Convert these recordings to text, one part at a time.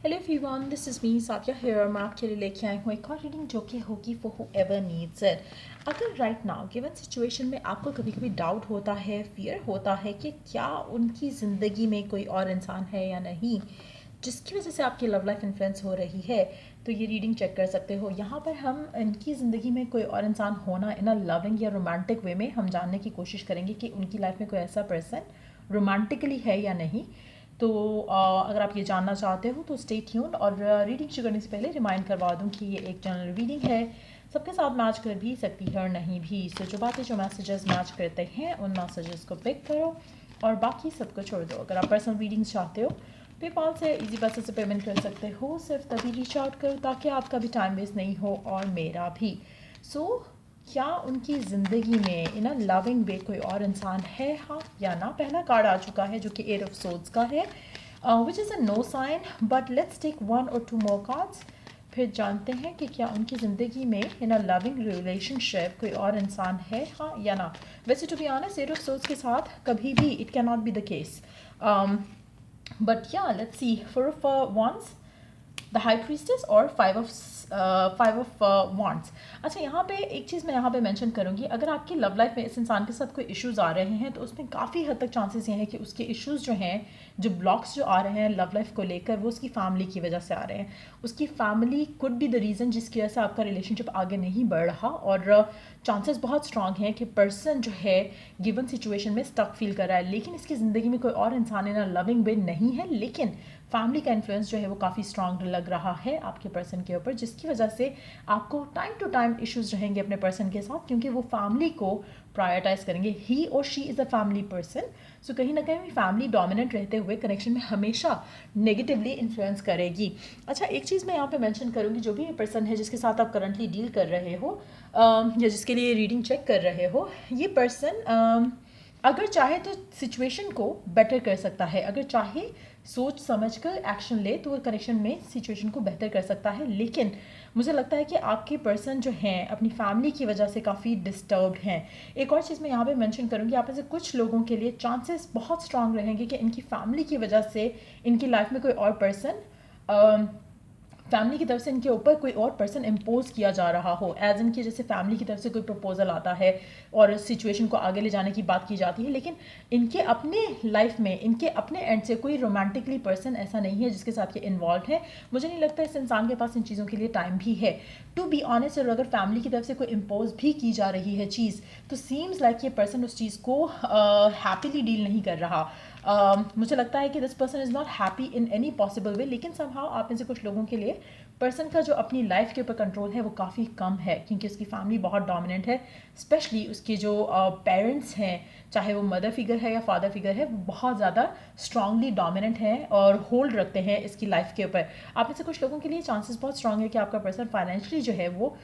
Hello everyone, this is me Sathiya here. मैं आपके लिए लेके आई हूँ एक और रीडिंग जो कि होगी फॉर हूएवर नीड्स इट। अगर राइट नाउ गिवन सिचुएशन में आपको कभी कभी डाउट होता है, फियर होता है कि क्या उनकी ज़िंदगी में कोई और इंसान है या नहीं, जिसकी वजह से आपकी लव लाइफ इन्फ्लुएंस हो रही है, तो ये रीडिंग चेक कर सकते हो। यहाँ पर हम इनकी ज़िंदगी में कोई और इंसान होना इन अ लविंग या रोमांटिक वे में हम जानने की कोशिश करेंगे कि उनकी लाइफ में कोई ऐसा पर्सन रोमांटिकली है या नहीं। तो अगर आप ये जानना चाहते हो तो स्टे ट्यून्ड। और रीडिंग शुरू करने से पहले रिमाइंड करवा दूँ कि ये एक जनरल रीडिंग है, सबके साथ मैच कर भी सकती है और नहीं भी। सो जो बातें जो मैसेजेस मैच करते हैं उन मैसेजेस को पिक करो और बाकी सबको छोड़ दो। अगर आप पर्सनल रीडिंग्स चाहते हो पेपाल से इजी पैसे से पेमेंट कर सकते हो। सिर्फ तभी रीच आउट करो ताकि आपका भी टाइम वेस्ट नहीं हो और मेरा भी। सो क्या उनकी ज़िंदगी में इन अ लविंग वे कोई और इंसान है, हाँ या ना। पहला कार्ड आ चुका है जो कि एट ऑफ सोर्ड्स का है, which is a no sign, but let's take one और टू मोर कार्ड्स। फिर जानते हैं कि क्या उनकी ज़िंदगी में इन अ लविंग रिलेशनशिप कोई और इंसान है, हाँ या ना। वैसे to be honest eight of swords के साथ कभी भी it can not be the case, but या let's see. Four of wands, the high priestess और फाइव ऑफ wands। अच्छा, यहाँ पे एक चीज़ मैं यहाँ पे मेंशन करूँगी, अगर आपकी लव लाइफ में इस इंसान के साथ कोई इश्यूज़ आ रहे हैं तो उसमें काफ़ी हद तक चांसेस ये हैं कि उसके इश्यूज़ जो हैं, जो ब्लॉक्स जो आ रहे हैं लव लाइफ को लेकर, वो उसकी फैमिली की वजह से आ रहे हैं। उसकी family could be the reason जिसकी वजह से आपका रिलेशनशिप आगे नहीं बढ़ रहा। और चांसेस बहुत स्ट्रांग हैं कि पर्सन जो है गिवन सिचुएशन में स्टक फील कर रहा है, लेकिन इसकी ज़िंदगी में कोई और इंसान इन अ लविंग वे नहीं है, लेकिन फैमिली का इन्फ्लुएंस जो है वो काफ़ी स्ट्रांग लग रहा है आपके पर्सन के ऊपर, जिसकी वजह से आपको टाइम टू टाइम इश्यूज रहेंगे अपने पर्सन के साथ, क्योंकि वो फैमिली को प्रायोरिटाइज करेंगे। ही और she is a family person. So कहीं ना कहीं फैमिली डोमिनेंट रहते हुए कनेक्शन में हमेशा नेगेटिवली इन्फ्लुएंस करेगी। अच्छा, एक चीज़ मैं यहाँ पे मेंशन करूँगी, जो भी ये पर्सन है जिसके साथ आप करंटली डील कर रहे हो या जिसके लिए रीडिंग चेक कर रहे हो, ये पर्सन अगर चाहे तो सिचुएशन को बेटर कर सकता है। अगर चाहे सोच समझ कर एक्शन ले तो वो कनेक्शन में सिचुएशन को बेहतर कर सकता है। लेकिन मुझे लगता है कि आपके पर्सन जो हैं अपनी फैमिली की वजह से काफ़ी डिस्टर्ब्ड हैं। एक और चीज़ मैं यहाँ पे मेंशन करूँगी, आप में से कुछ लोगों के लिए चांसेस बहुत स्ट्रांग रहेंगे कि इनकी फैमिली की वजह से इनकी लाइफ में कोई और पर्सन, फैमिली की तरफ से इनके ऊपर कोई और पर्सन इम्पोज किया जा रहा हो। एज इनकी जैसे फैमिली की तरफ से कोई प्रपोजल आता है और सिचुएशन को आगे ले जाने की बात की जाती है, लेकिन इनके अपने लाइफ में इनके अपने एंड से कोई रोमांटिकली पर्सन ऐसा नहीं है जिसके साथ ये इन्वॉल्व है। मुझे नहीं लगता इस इंसान के पास इन चीज़ों के लिए टाइम भी है टू बी ऑनेस्ट। और अगर फैमिली की तरफ से कोई इम्पोज भी की जा रही है चीज़, तो सीम्स लाइक ये पर्सन उस चीज़ को हैप्पीली डील नहीं कर रहा। मुझे लगता है कि this person is not happy in any possible way. लेकिन समहाउ आप में से कुछ लोगों के लिए पर्सन का जो अपनी लाइफ के ऊपर कंट्रोल है वो काफ़ी कम है, क्योंकि उसकी फैमिली बहुत डोमिनेंट है। स्पेशली उसके जो पेरेंट्स हैं, चाहे वो मदर फिगर है या फादर फिगर है, वो बहुत ज़्यादा स्ट्रांगली डोमिनेंट हैं और होल्ड रखते हैं इसकी लाइफ के ऊपर। आप में से कुछ लोगों के लिए चांसेस बहुत स्ट्रांग है कि आपका पर्सन फाइनेंशियली जो है वो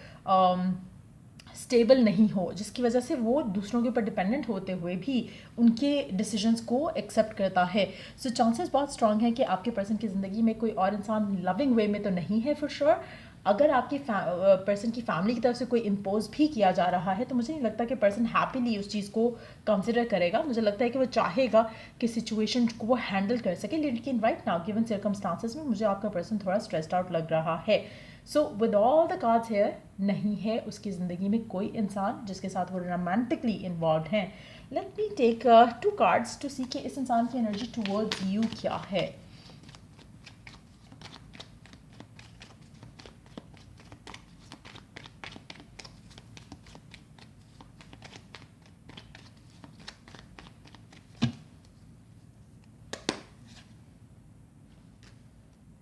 स्टेबल नहीं हो, जिसकी वजह से वो दूसरों के ऊपर डिपेंडेंट होते हुए भी उनके डिसीजंस को एक्सेप्ट करता है। सो चांसेस बहुत स्ट्रांग है कि आपके पर्सन की ज़िंदगी में कोई और इंसान लविंग वे में तो नहीं है फॉर श्योर। अगर आपके पर्सन की फैमिली की तरफ से कोई इम्पोज भी किया जा रहा है तो मुझे नहीं लगता कि पर्सन हैप्पीली उस चीज़ को कंसिडर करेगा। मुझे लगता है कि वो चाहेगा कि सिचुएशन को वो हैंडल कर सके, लेकिन राइट नाउ गिवन सर्कमस्टांसेस में मुझे आपका पर्सन थोड़ा स्ट्रेस्ड आउट लग रहा है। So with all the cards here, नहीं है उसकी ज़िंदगी में कोई इंसान जिसके साथ वो रोमांटिकली इन्वॉल्व हैं। Let me take two cards to see कि इस इंसान की एनर्जी टुवर्ड्स यू क्या है।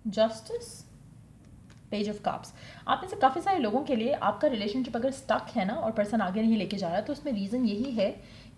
Justice, page of cups. आप में से काफ़ी सारे लोगों के लिए आपका रिलेशनशिप अगर स्टक है ना और पर्सन आगे नहीं लेके जा रहा, तो उसमें रीज़न यही है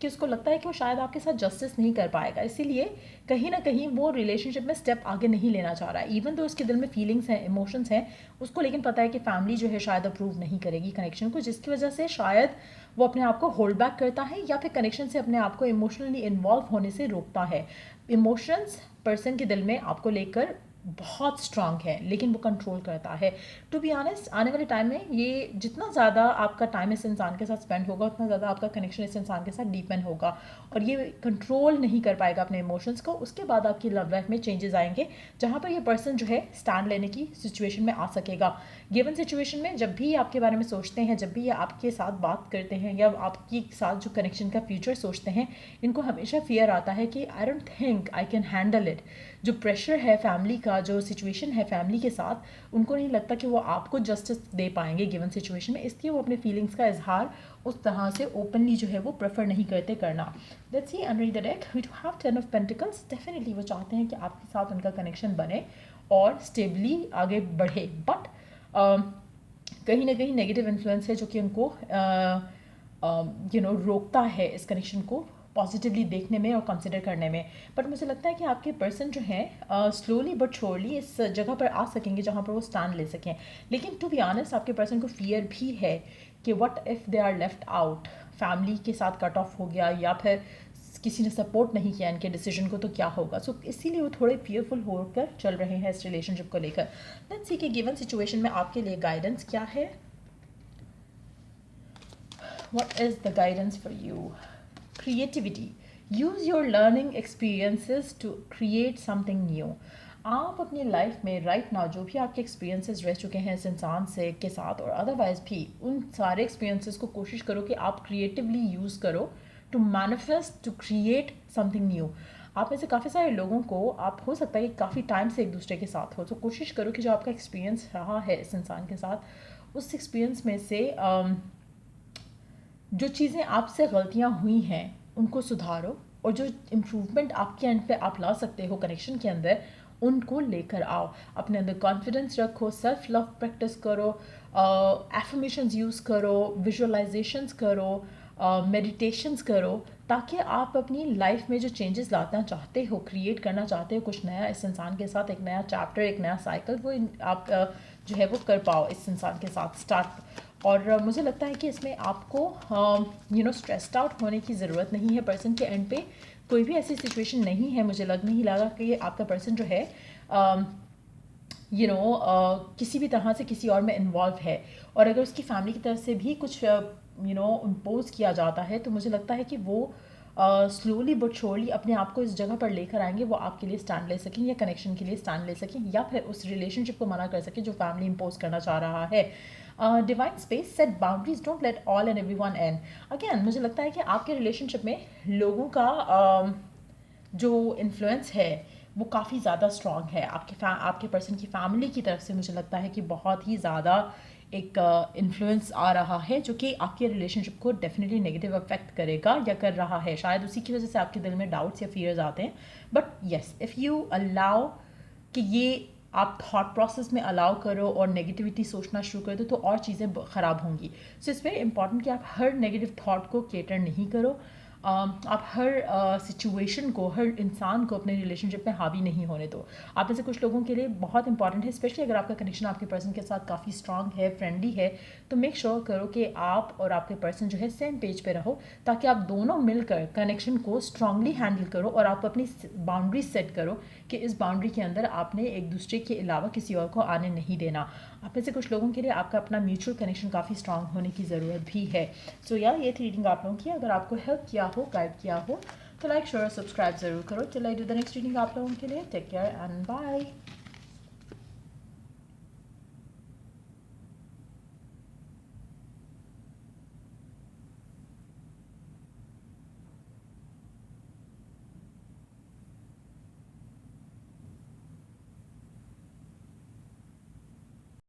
कि उसको लगता है कि वो शायद आपके साथ जस्टिस नहीं कर पाएगा, इसीलिए कहीं ना कहीं वो रिलेशनशिप में स्टेप आगे नहीं लेना चाह रहा है। इवन तो उसके दिल में फीलिंग्स हैं, इमोशंस हैं उसको, लेकिन पता है कि फैमिली जो है शायद अप्रूव नहीं करेगी कनेक्शन को, जिसकी वजह से शायद वो अपने आप को होल्ड बैक करता है या फिर कनेक्शन से अपने आप को इमोशनली इन्वॉल्व होने से रोकता है। इमोशंस पर्सन के दिल में आपको लेकर बहुत स्ट्रांग है, लेकिन वो कंट्रोल करता है। टू बी ऑनेस्ट, आने वाले टाइम में ये जितना ज़्यादा आपका टाइम इस इंसान के साथ स्पेंड होगा, उतना ज़्यादा आपका कनेक्शन इस इंसान के साथ डीपन होगा, और ये कंट्रोल नहीं कर पाएगा अपने इमोशंस को। उसके बाद आपकी लव लाइफ में चेंजेस आएंगे, जहाँ पर ये पर्सन जो है स्टैंड लेने की सिचुएशन में आ सकेगा। गिवन सिचुएशन में जब भी आपके बारे में सोचते हैं, जब भी ये आपके साथ बात करते हैं, या आपके साथ जो कनेक्शन का फ्यूचर सोचते हैं, इनको हमेशा फियर आता है कि I don't think I can handle it. जो प्रेशर है फैमिली का, जो सिचुएशन है फैमिली के साथ, उनको नहीं लगता कि वो आपको जस्टिस दे पाएंगे गिवन सिचुएशन में, इसलिए वो अपने फीलिंग्स का इजहार उस तरह से ओपनली जो है वो प्रेफर नहीं करते करना। Let's see under the deck we do have 10 of pentacles. Definitely वो चाहते हैं कि आपके साथ उनका कनेक्शन बने और स्टेबली आगे बढ़े, बट कहीं ना कहीं नेगेटिव इन्फ्लुएंस है जो कि उनको रोकता है इस कनेक्शन को पॉजिटिवली देखने में और कंसिडर करने में। बट मुझे लगता है कि आपके पर्सन जो हैं स्लोली बट श्योरली इस जगह पर आ सकेंगे जहाँ पर वो स्टैंड ले सकें। लेकिन टू बी ऑनेस्ट, आपके पर्सन को फियर भी है कि what if they are left out, family के साथ कट ऑफ हो गया, या फिर किसी ने सपोर्ट नहीं किया इनके डिसीजन को, तो क्या होगा। सो इसीलिए वो थोड़े फियरफुल होकर चल रहे हैं इस रिलेशनशिप को लेकर। लेट्स सी कि गिवन सिचुएशन में आपके लिए गाइडेंस क्या है। What is the guidance for you? Creativity, use your learning experiences to create something new. आप अपनी लाइफ में राइट नाउ जो भी आपके एक्सपीरियंसेस रह चुके हैं इस इंसान से के साथ और अदरवाइज भी, उन सारे एक्सपीरियंसेस को कोशिश करो कि आप क्रिएटिवली यूज़ करो to manifest, to create something new. आप में से काफ़ी सारे लोगों को, आप हो सकता है कि काफ़ी टाइम से एक दूसरे के साथ हो, तो कोशिश करो कि जो आपका एक्सपीरियंस रहा है इस इंसान के साथ, उस एक्सपीरियंस में से जो चीज़ें आपसे गलतियाँ हुई हैं उनको सुधारो, और जो इम्प्रूवमेंट आपके एंड पे आप ला सकते हो कनेक्शन के अंदर, उनको लेकर आओ। अपने अंदर कॉन्फिडेंस रखो, सेल्फ लव प्रैक्टिस करो, एफर्मेशंस यूज़ करो, विजुअलाइजेशंस करो, मेडिटेशंस करो, ताकि आप अपनी लाइफ में जो चेंजेस लाना चाहते हो, क्रिएट करना चाहते हो कुछ नया इस इंसान के साथ, एक नया चैप्टर, एक नया साइकिल, वो आप जो है वो कर पाओ इस इंसान के साथ स्टार्ट। और मुझे लगता है कि इसमें आपको स्ट्रेस्ड आउट होने की ज़रूरत नहीं है। पर्सन के एंड पे कोई भी ऐसी सिचुएशन नहीं है, मुझे नहीं लगा कि आपका पर्सन जो है किसी भी तरह से किसी और में इन्वॉल्व है। और अगर उसकी फैमिली की तरफ से भी कुछ इम्पोज किया जाता है, तो मुझे लगता है कि वो स्लोली बट श्योरली अपने आप को इस जगह पर लेकर आएंगे, वो आपके लिए स्टैंड ले सकें, या कनेक्शन के लिए स्टैंड ले सकें, या फिर उस रिलेशनशिप को मना कर सकें जो फैमिली इम्पोज करना चाह रहा है। Divine space, set boundaries, don't let all and everyone and. Again मुझे लगता है कि आपके रिलेशनशिप में लोगों का जो इन्फ्लुएंस है वो काफ़ी ज़्यादा स्ट्रॉन्ग है। आपके पर्सन की फैमिली की तरफ से मुझे लगता है कि बहुत ही ज़्यादा एक इन्फ्लुएंस आ रहा है, जो कि आपके रिलेशनशिप को डेफिनेटली नेगेटिव अफेक्ट करेगा, या कर रहा है। शायद उसी की वजह से आपके दिल में डाउट्स या फियर्स आते हैं। But yes, if you allow कि ये आप थॉट प्रोसेस में अलाउ करो और नेगेटिविटी सोचना शुरू कर दो, तो और चीज़ें ख़राब होंगी। सो इट्स वेरी इंपॉर्टेंट कि आप हर नेगेटिव थॉट को केटर नहीं करो। आप हर सिचुएशन को, हर इंसान को अपने रिलेशनशिप में हावी नहीं होने दो। आप में से कुछ लोगों के लिए बहुत इंपॉर्टेंट है, स्पेशली अगर आपका कनेक्शन आपके पर्सन के साथ काफ़ी स्ट्रांग है, फ्रेंडली है, तो मेक श्योर करो कि आप और आपके पर्सन जो है सेम पेज पे रहो, ताकि आप दोनों मिलकर कनेक्शन को स्ट्रांगली हैंडल करो, और आप अपनी बाउंड्री सेट करो कि इस बाउंड्री के अंदर आपने एक दूसरे के अलावा किसी और को आने नहीं देना। आप में से कुछ लोगों के लिए आपका अपना म्यूचुअल कनेक्शन काफ़ी स्ट्रांग होने की ज़रूरत भी है। सो ये थी रीडिंग आप लोगों की। अगर आपको हेल्प किया हो, गाइड किया हो, तो लाइक शेयर और सब्सक्राइब ज़रूर करो। Till I do the next reading आप लोगों के लिए, टेक केयर एंड बाय।